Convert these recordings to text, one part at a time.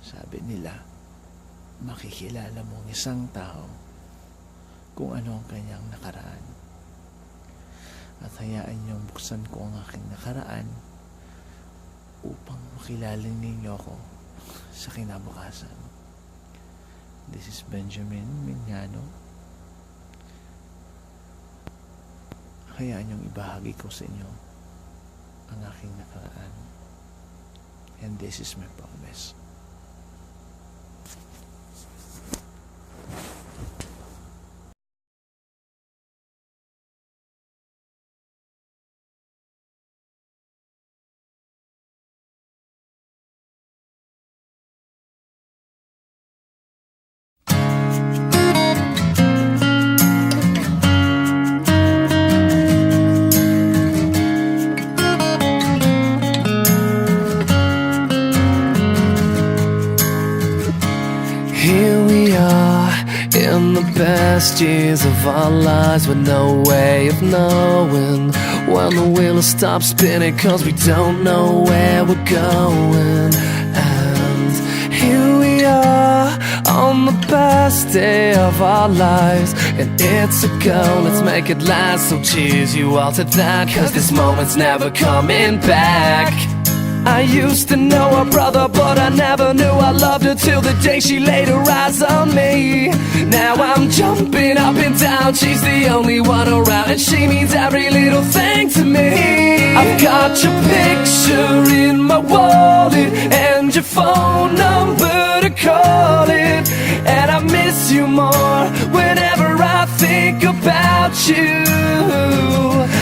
Sabi nila, makikilala mo ang isang tao kung ano ang kanyang nakaraan. At hayaan niyong buksan ko ang aking nakaraan upang makilala ninyo ako sa kinabukasan. This is Benjamin Mignano. Hayaan niyong ibahagi ko sa inyo ang aking nakaraan. And this is my promise. Here we are in the best years of our lives, with no way of knowing when the wheel stops spinning, 'cause we don't know where we're going. And here we are on the best day of our lives, and it's a go, let's make it last. So cheers you all to that, 'cause this moment's never coming back. I used to know her brother, but I never knew I loved her till the day she laid her eyes on me. Now I'm jumping up and down, she's the only one around, and she means every little thing to me. I've got your picture in my wallet and your phone number to call it, and I miss you more whenever I think about you.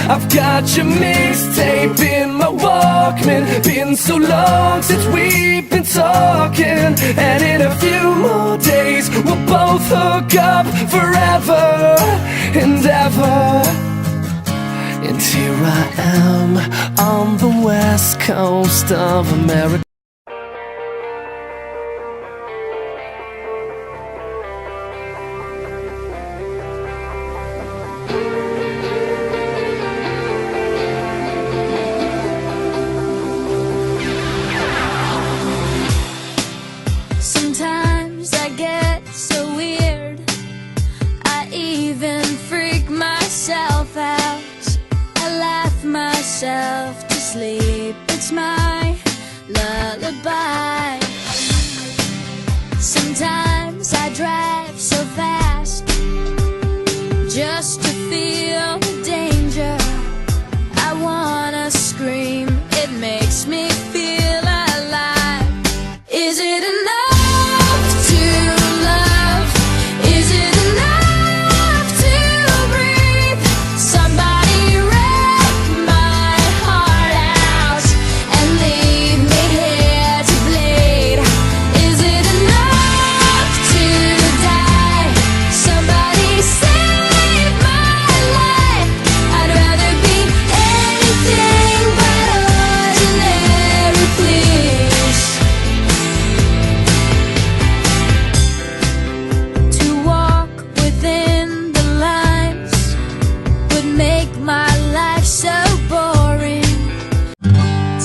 I've got your mixtape in my Walkman. Been so long since we've been talking, and in a few more days we'll both hook up forever and ever. And here I am on the west coast of America. Sometimes I get so weird, I even freak myself out. I laugh myself to sleep, it's my lullaby. Sometimes I drive so fast just to feel the danger. I wanna scream, it makes me feel alive. Is it enough?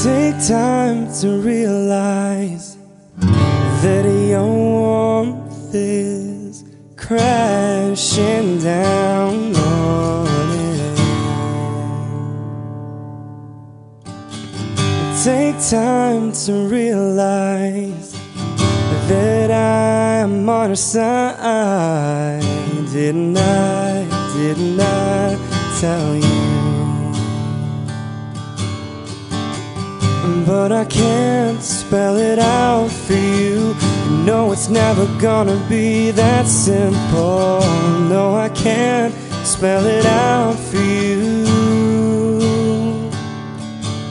Take time to realize that your warmth is crashing down on it. Take time to realize that I'm on your side. Didn't I tell you? but I can't spell it out for you. You know it's never gonna be that simple. No, I can't spell it out for you.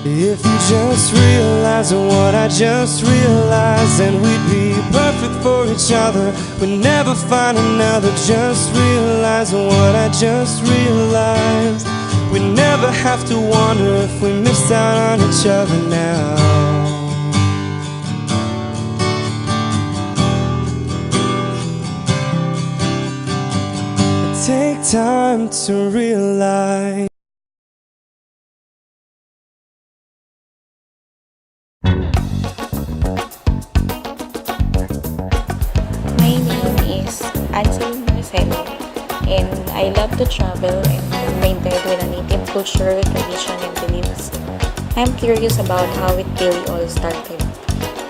If you just realize what I just realized, then we'd be perfect for each other. We'd never find another. Just realize what I just realized. We'd never have to wonder if we missed out on each other now. Take time to realize. My name is Ansel Marcelo, and I love to travel and be acquainted with a native culture, tradition, and beliefs. I'm curious about how it really all started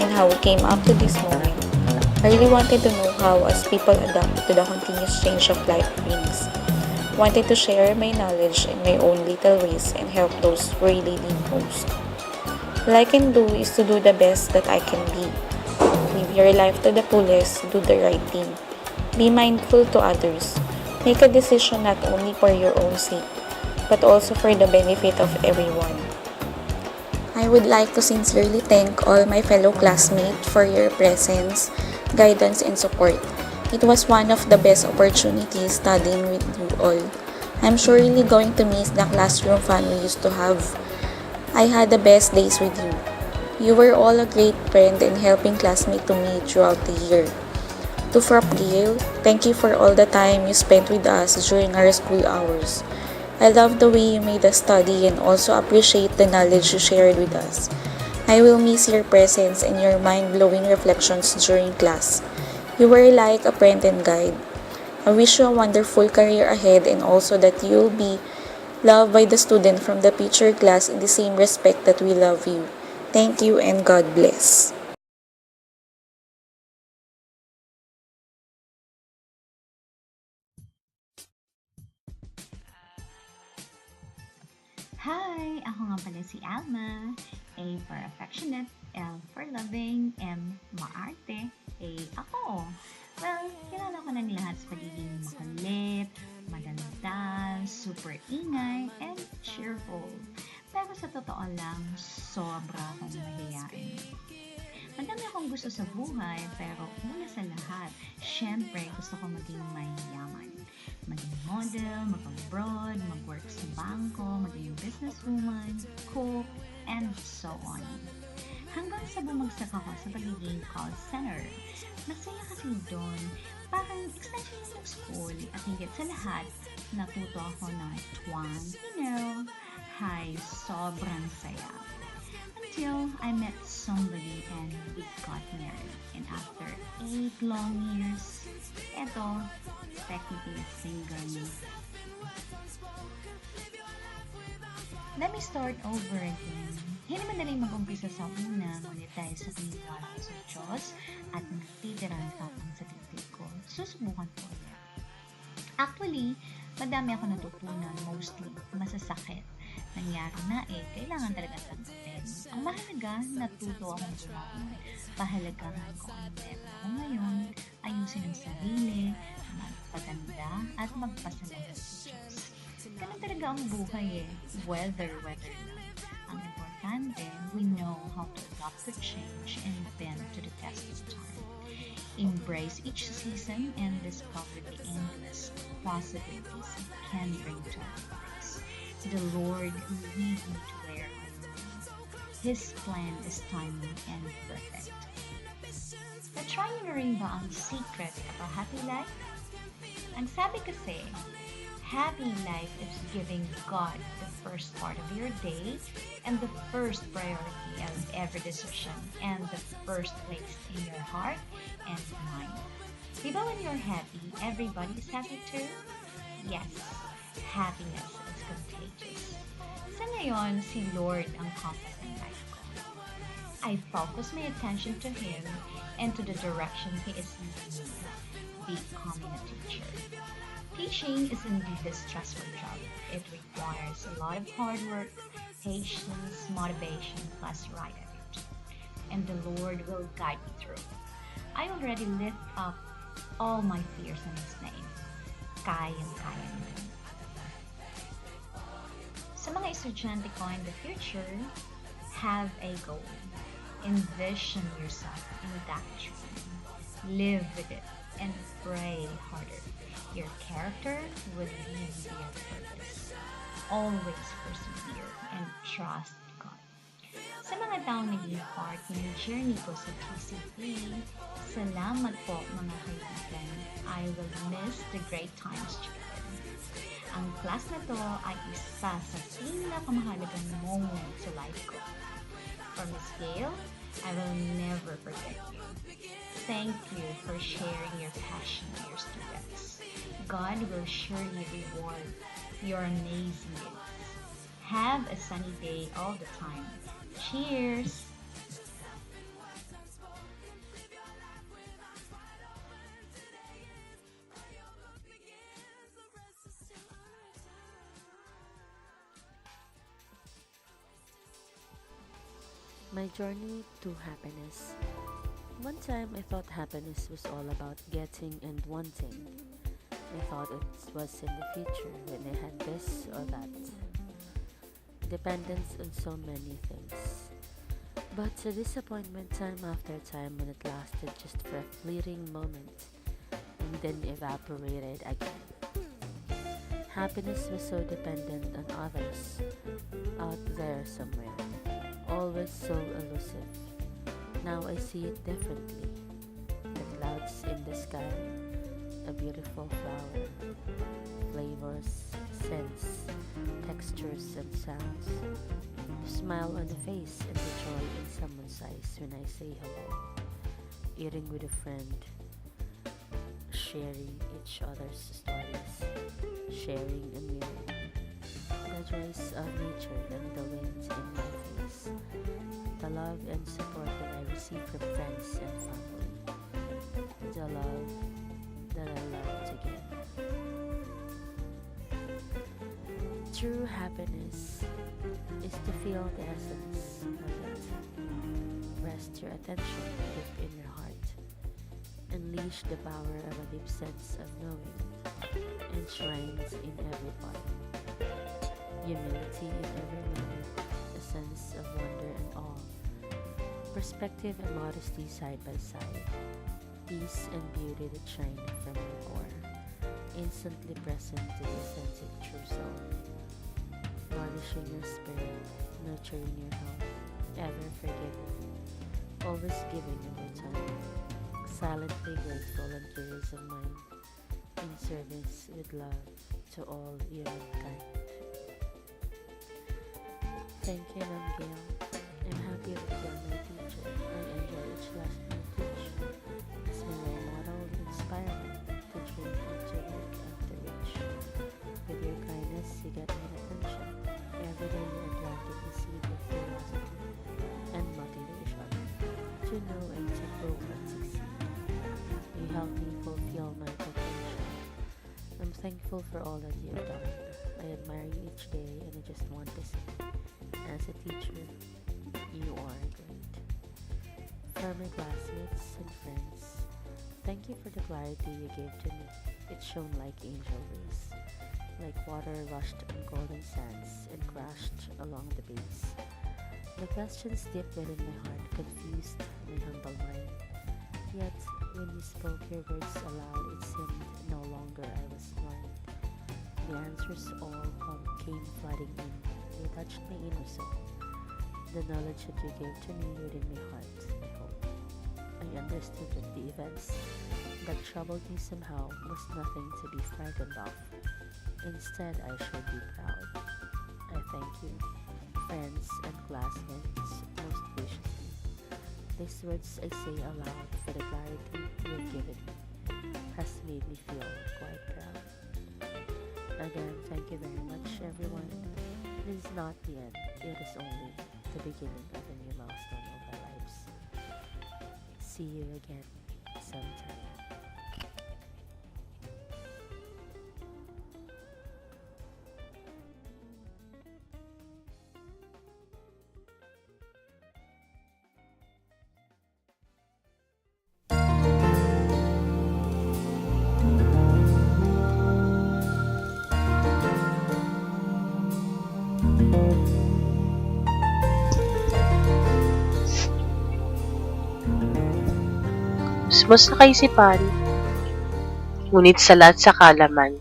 and how we came up to this moment. I really wanted to know how us people adapt to the continuous change of life brings. Wanted to share my knowledge in my own little ways and help those who really need most. All I can do is to do the best that I can be. Live your life to the fullest, do the right thing. Be mindful to others. Make a decision not only for your own sake, but also for the benefit of everyone. I would like to sincerely thank all my fellow classmates for your presence, guidance, and support. It was one of the best opportunities studying with you all. I'm surely going to miss the classroom fun we used to have. I had the best days with you. You were all a great friend and helping classmate to me throughout the year. To Prof. Gail, thank you for all the time you spent with us during our school hours. I love the way you made us study and also appreciate the knowledge you shared with us. I will miss your presence and your mind-blowing reflections during class. You were like a friend and guide. I wish you a wonderful career ahead and also that you'll be loved by the student from the future class in the same respect that we love you. Thank you and God bless. Hi! Ako nga pala si Alma. A for affectionate, L for loving, M maarte, A ako. Well, kilala ko na lahat sa pagiging makulit, madaldal, super ingay, and cheerful. Pero sa totoo lang, sobra akong mahihain. Madami akong gusto sa buhay, pero una sa lahat, syempre gusto ko maging mayaman. Maging model, mag-abroad, mag-work sa bangko, maging businesswoman, cook, and so on. Hanggang sa bumagsak ako sa pagiging call center. Masaya kasi doon, parang extension ng school at higit sa lahat, natuto ako ng twang, hi, sobrang saya. Until I met somebody and we got married. And after 8 long years, eto, technically single na. Let me start over again. Hindi madaling mag-umpisa sa una, ngunit dahil sa pininiwala ko sa Diyos at nagtitiran tapang sa titig ko, susubukan ko ulit. Actually, madami ako natutunan, mostly masasakit. Nangyari na kailangan talaga tanggapin. Ang mahalaga, natuto akong bumangon. Pahalagahan ko ang meron ako ngayon, ayusin ang sarili, magpaganda, at magpasalamat sa Diyos. Ganun talaga ang buhay weather lang. Ang importante, we know how to adapt to change and bend to the test of time. Embrace each season and discover the endless possibilities it can bring to our lives. The Lord will lead you to where I am. His plan is timely and perfect. Na-try niyo na rin ba ang secret of a happy life? Ang sabi kasi, happy life is giving God the first part of your day and the first priority of every decision and the first place in your heart and mind. Diba when you're happy, everybody is happy too? Yes, happiness is contagious. Sa ngayon, si Lord ang compass ng life ko. I focus my attention to Him and to the direction He is leading me, becoming a teacher. Teaching is indeed a stressful job. It requires a lot of hard work, patience, motivation, plus right attitude. And the Lord will guide me through. I already lift up all my fears in His name. Kayang-kaya naman. Sa mga estudyante ko in the future, have a goal. Envision yourself in that dream. Live with it and pray harder. Your character would lead your purpose. Always persevere and trust God. Sa mga taong naging part ng journey ko sa PCP, salamat po mga kaibigan. I will miss the great times together. Ang class na to ay isa sa pinakamahalagang moment sa life ko. For Miss Gail, I will never forget you. Thank you for sharing your passion to your students. God will surely reward your amazing gifts. Have a sunny day all the time. Cheers! My journey to happiness. One time I thought happiness was all about getting and wanting. I thought it was in the future when I had this or that. Dependence on so many things. But a disappointment time after time when it lasted just for a fleeting moment and then evaporated again. Happiness was so dependent on others out there somewhere. Always so elusive. Now I see it differently. The clouds in the sky, a beautiful flower, flavors, scents, textures and sounds. The smile on the face and the joy in someone's eyes when I say hello. Eating with a friend, sharing each other's stories, sharing a meal. The joys of nature and the wind in my face. The love and support that I receive from friends and family. The love that I love to give. True happiness is to feel the essence of it. Rest your attention deep in your heart. Unleash the power of a deep sense of knowing. Enshrines in every part. Humility in every moment. A sense of wonder and awe. Perspective and modesty side by side. Peace and beauty that shine from your core. Instantly present to the authentic true soul. Nourishing your spirit, nurturing your health, ever forgiving, always giving over time, silently grateful and curious of mind, in service with love to all humankind. Thank you, Ma'am Gail. I'm happy that you're my teacher. I enjoy each lesson you teach. As my role model, you inspire me to dream and to work and to reach. With your kindness, you get my attention. Every day you are planting the seed of curiosity and motivation to know and to grow and succeed. You help me fulfill my potential. I'm thankful for all that you have done. I admire you each day and I just want to say, as a teacher, you are great. For my classmates and friends, thank you for the clarity you gave to me. It shone like angel rays, like water rushed on golden sands and crashed along the base. The questions deep within my heart confused my humble mind. Yet, when you spoke your words aloud, it seemed no longer I was blind. The answers all came flooding in. They touched my inner soul. The knowledge that you gave to me within my heart, I hope. I understood that the events that troubled me somehow was nothing to be frightened of. Instead, I should be proud. I thank you, friends and classmates, most graciously. These words I say aloud for the clarity you have given me has made me feel quite proud. Again, thank you very much, everyone. This is not the end, it is only the beginning of a new milestone of our lives. See you again sometime. Musmos na kaisipan, ngunit sa lahat sa kalaman.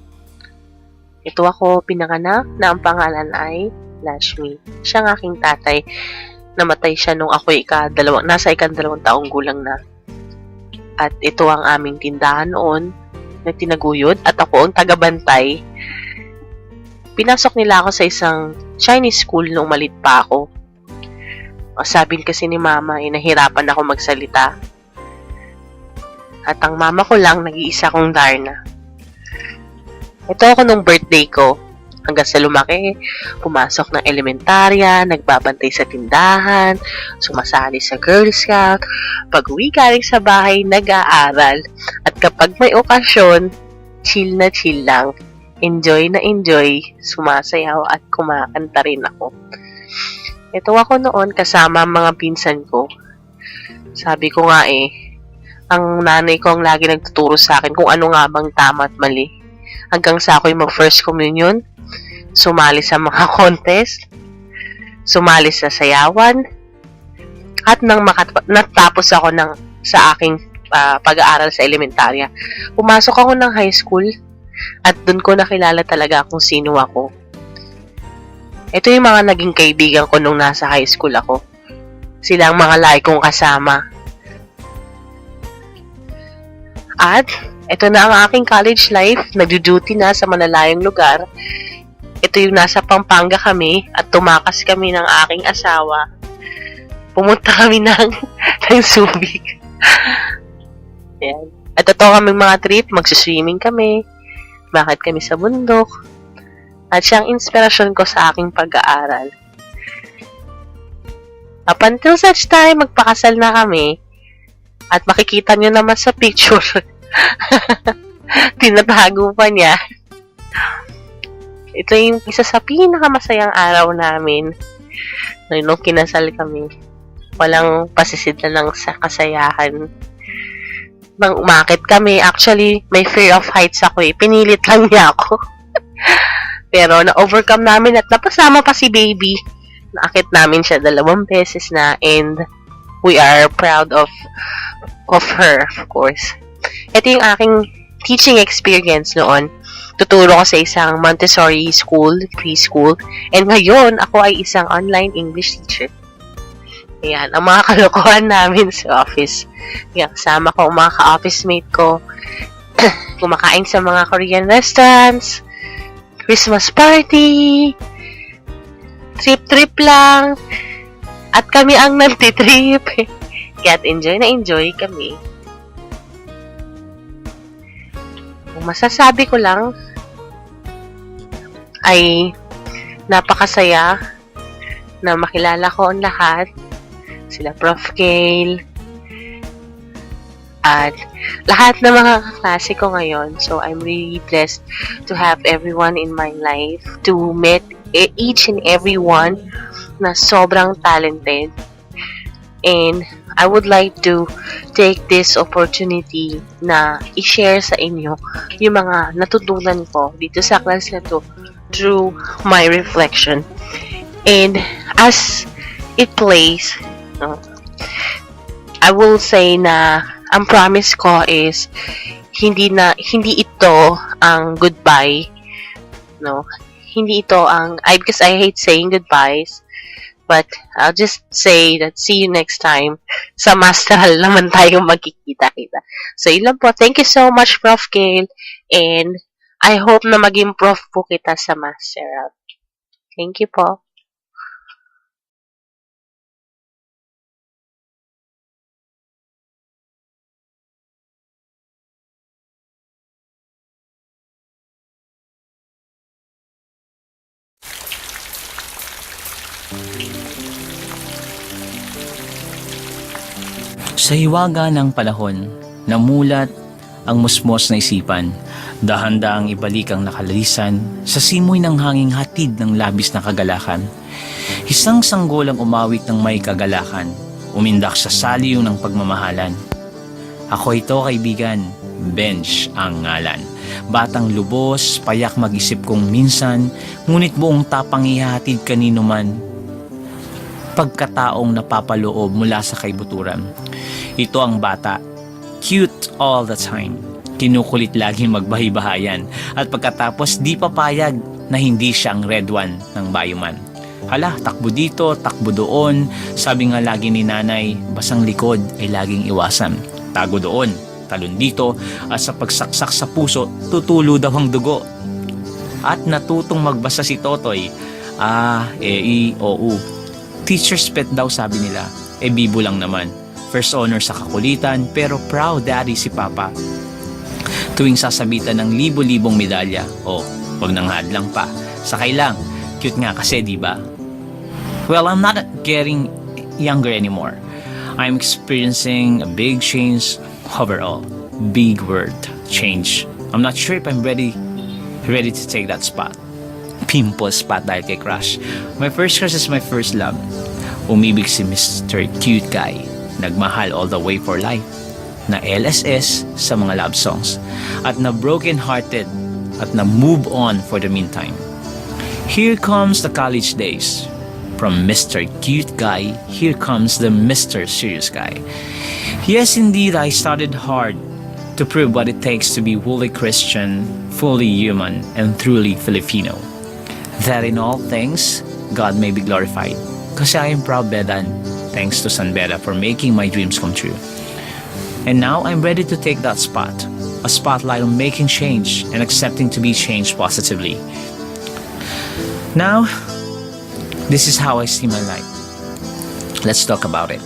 Ito ako pinanganak na ang pangalan ay Lashmi. Siya ang aking tatay. Namatay siya nung ako nasa ika-2 taong gulang na. At ito ang aming tindahan noon na tinaguyod at ako ang tagabantay. Pinasok nila ako sa isang Chinese school nung malit pa ako. Sabi kasi ni mama, nahirapan ako magsalita. At ang mama ko lang, nag-iisa kong Darna. Ito ako nung birthday ko. Hanggang sa lumaki, pumasok ng elementarya, nagbabantay sa tindahan, sumasali sa Girl Scout, pag-uwi galing sa bahay, nag-aaral. At kapag may okasyon, chill na chill lang. Enjoy na enjoy, sumasayaw at kumakanta rin ako. Ito ako noon kasama ang mga pinsan ko. Sabi ko nga ang nanay ko ang lagi nagtuturo sa akin kung ano nga bang tama at mali. Hanggang sa ako'y mag-first communion, sumali sa mga contest, sumali sa sayawan, at nang natapos ako sa aking pag-aaral sa elementarya, pumasok ako ng high school at doon ko nakilala talaga kung sino ako. Ito yung mga naging kaibigan ko nung nasa high school ako. Sila ang mga lagi kong kasama. At ito na ang aking college life, nagdu-duty na sa malalayong lugar. Ito yung nasa Pampanga kami at tumakas kami ng aking asawa. Pumunta kami ng Subic. Ayan. At ito kami mga trip, magsiswimming kami, bakit kami sa bundok. At siyang inspirasyon ko sa aking pag-aaral. Up until such time, magpakasal na kami. At makikita nyo naman sa picture, tinatago pa niya. Ito yung isa sa pinakamasayang araw namin. Nung kinasal kami. Walang pasisid na lang sa kasayahan. Nang umakit kami, actually, may fear of heights ako Pinilit lang niya ako. Pero na-overcome namin at napasama pa si baby. Naakit namin siya 2 beses na and we are proud of her, of course. Ito yung aking teaching experience noon. Tuturo ko sa isang Montessori school, preschool, and ngayon ako ay isang online English teacher. Ayan, ang mga kalokohan namin sa office. Ayan, kasama ko ang mga ka-office mate ko. Kumakain sa mga Korean restaurants, Christmas party, trip-trip lang, at kami ang nagtitrip. Kaya't enjoy na enjoy kami. Kung masasabi ko lang, ay napakasaya na makilala ko ang lahat. Sila Prof. Kale, at lahat ng mga kaklase ko ngayon. So, I'm really blessed to have everyone in my life, to meet each and every one na sobrang talented. And I would like to take this opportunity na i-share sa inyo yung mga natutunan ko dito sa class na to through my reflection. And as it plays, I will say na ang promise ko is hindi ito ang goodbye, no, hindi ito ang because I hate saying goodbyes, but I'll just say that see you next time. Sa Masteral naman tayo magkikita-kita. So yun lang po, thank you so much Prof. Kale, and I hope na maging prof po kita sa Masteral. Thank you po. Sa hiwaga ng panahon, namulat ang musmos na isipan, dahan-daang ibalik ang nakalalisan sa simoy ng hanging hatid ng labis na kagalakan. Isang sanggolang umawit ng may kagalakan, umindak sa saliw ng pagmamahalan. Ako ito, kaibigan, Bench ang ngalan. Batang lubos, payak mag-isip kung minsan, ngunit buong tapang ihahatid kanino man. Pagkataong napapaloob mula sa kaibuturan. Ito ang bata. Cute all the time. Kinukulit lagi magbahay-bahayan. At pagkatapos di papayag na hindi siya ang red one ng bayuman. Hala, takbo dito, takbo doon. Sabi nga lagi ni nanay, basang likod ay laging iwasan. Tago doon, talon dito, at sa pagsaksak sa puso, tutulo daw ang dugo. At natutong magbasa si Totoy. U. Teacher's pet daw sabi nila. Bibo lang naman. First honor sa kakulitan, pero proud daddy si Papa. Tuwing sasabitan ng libo-libong medalya, wag nang hadlang pa. Sakay lang. Cute nga kasi, di ba? Well, I'm not getting younger anymore. I'm experiencing a big change overall. Big word, change. I'm not sure if I'm ready to take that spot. Pimple spot dahil kay crush. My first crush is my first love. Umibig si Mr. Cute Guy. Nagmahal all the way for life. Na LSS sa mga love songs. At na broken hearted. At na move on for the meantime. Here comes the college days. From Mr. Cute Guy, here comes the Mr. Serious Guy. Yes, indeed, I started hard to prove what it takes to be fully Christian, fully human, and truly Filipino. That in all things, God may be glorified. Kasi I am proud, Bedan, thanks to San Beda for making my dreams come true. And now I'm ready to take that spot, a spotlight on making change and accepting to be changed positively. Now, this is how I see my life. Let's talk about it.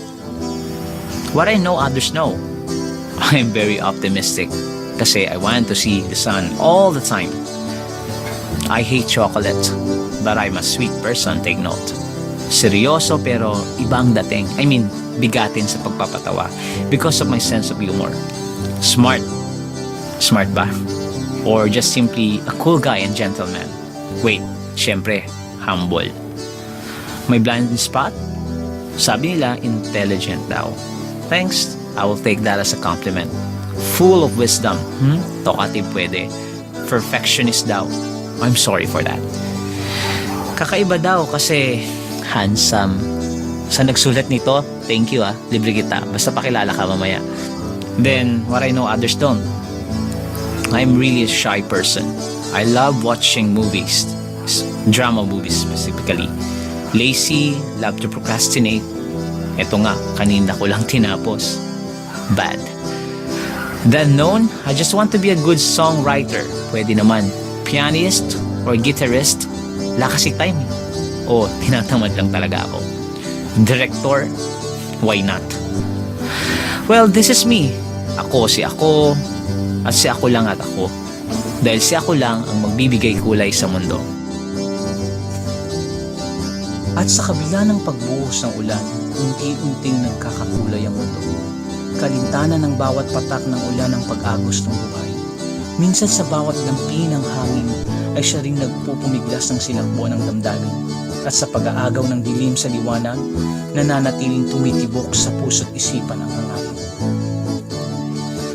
What I know, others know. I am very optimistic kasi I want to see the sun all the time. I hate chocolate, but I'm a sweet person, take note. Seryoso pero ibang dating. I mean, bigatin sa pagpapatawa because of my sense of humor. Smart. Smart ba? Or just simply a cool guy and gentleman? Wait, syempre, humble. May blind spot? Sabi nila, intelligent daw. Thanks, I will take that as a compliment. Full of wisdom. Talkative pwede. Perfectionist daw. I'm sorry for that. Kakaiba daw kasi handsome. Sa nagsulat nito, thank you libre kita. Basta pakilala ka mamaya. Then, what I know others don't. I'm really a shy person. I love watching movies. Drama movies specifically. Lazy, love to procrastinate. Eto nga, kanina ko lang tinapos. Bad. Then known, I just want to be a good songwriter. Pwede naman. Pianist or guitarist. Wala kasi time. Tinatamad lang talaga ako. Director, why not? Well, this is me. Ako si ako, at si ako lang at ako. Dahil si ako lang ang magbibigay kulay sa mundo. At sa kabila ng pagbuhos ng ulan, unti-unting nagkakakulay ang mundo. Kalintanan ng bawat patak ng ulan ang pag-agos ng buhay. Minsan sa bawat lampi ng hangin ay siya ring nagpupumiglas ng sinakbo ng damdamin. At sa pag-aagaw ng dilim sa liwanag, nananatiling tumitibok sa puso't isipan ang hangarin.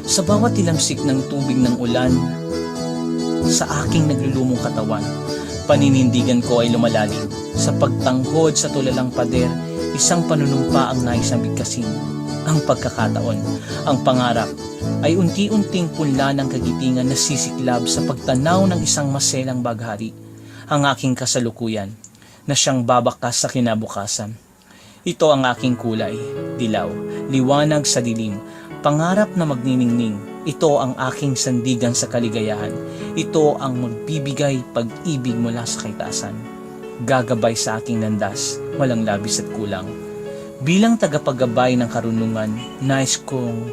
Sa bawat ilamsik ng tubig ng ulan, sa aking naglulumong katawan, paninindigan ko ay lumalalim. Sa pagtanghod sa tulalang pader, isang panunumpa ang naisang bigkasin. Ang pagkakataon, ang pangarap, ay unti-unting punla ng kagitingan na sisiklab sa pagtanaw ng isang maselang baghari, ang aking kasalukuyan, na siyang babakas sa kinabukasan. Ito ang aking kulay, dilaw, liwanag sa dilim, pangarap na magniningning. Ito ang aking sandigan sa kaligayahan. Ito ang magbibigay pag-ibig mula sa kaitaasan. Gagabay sa aking landas, walang labis at kulang. Bilang tagapaggabay ng karunungan, nais kong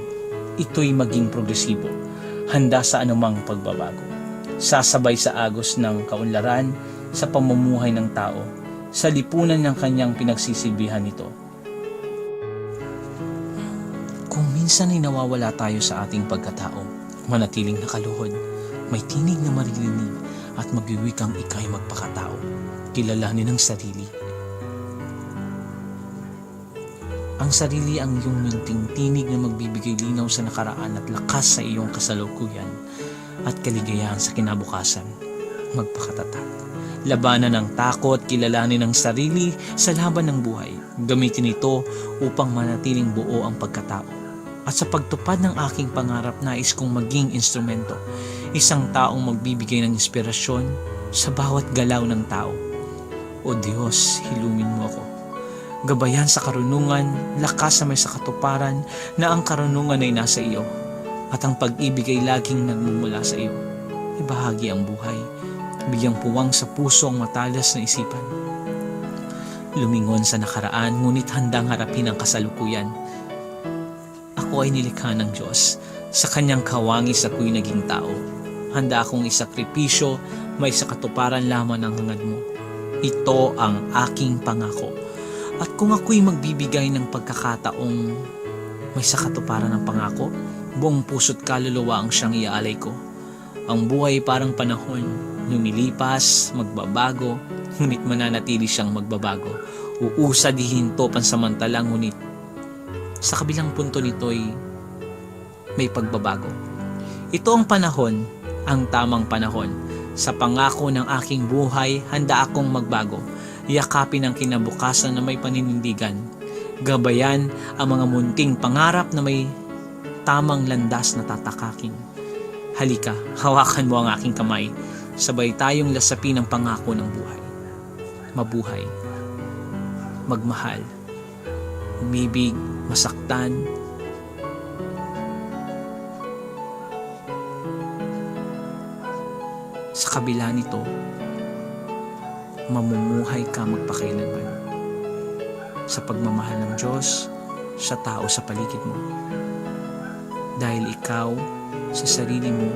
ito'y maging progresibo, handa sa anumang pagbabago. Sasabay sa agos ng kaunlaran, sa pamumuhay ng tao, sa lipunan ng kanyang pinagsisilbihan nito. Kung minsan ay nawawala tayo sa ating pagkatao, manatiling nakaluhod, may tinig na maririnig at magwiwikang ika'y magpakatao. Kilalanin ang sarili. Ang sarili ang iyong munting tinig na magbibigay linaw sa nakaraan at lakas sa iyong kasalukuyan. at kaligayahan sa kinabukasan. Magpakatatag. Labanan ng takot, kilalanin ang sarili sa laban ng buhay. Gamitin ito upang manatiling buo ang pagkatao. At sa pagtupad ng aking pangarap, nais kong maging instrumento, isang taong magbibigay ng inspirasyon sa bawat galaw ng tao. O Diyos, hilumin mo ako. Gabayan sa karunungan, lakas na may sa katuparan, na ang karunungan ay nasa iyo, at ang pag-ibig ay laging nagmumula sa iyo. Ibahagi ang buhay, bigyang puwang sa puso ang matalas na isipan. Lumingon sa nakaraan, ngunit handang harapin ang kasalukuyan. Ako ay nilikha ng Diyos, sa kanyang kawangis ako'y naging tao. Handa akong isakripisyo, may sa katuparan lamang ang hangad mo. Ito ang aking pangako. At kung ako'y magbibigay ng pagkakataong may sa katuparan ng pangako, buong puso't kaluluwa ang siyang iaalay ko. Ang buhay parang panahon, lumilipas, magbabago, ngunit mananatili siyang magbabago. Uusad hihinto pansamantalang, ngunit sa kabilang punto nito'y may pagbabago. Ito ang panahon, ang tamang panahon. Sa pangako ng aking buhay, handa akong magbago. Yakapin ang kinabukasan na may paninindigan. Gabayan ang mga munting pangarap na may tamang landas na tatakakin. Halika, hawakan mo ang aking kamay. Sabay tayong lasapin ang pangako ng buhay. Mabuhay. Magmahal. Umibig, masaktan. Sa kabila nito, mamumuhay ka magpakailanman. Sa pagmamahal ng Diyos, sa tao sa paligid mo. Dahil ikaw, sa sarili mo,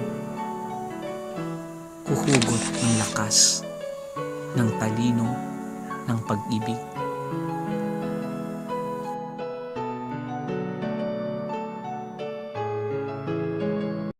huhugot ng lakas, ng talino, ng pag-ibig,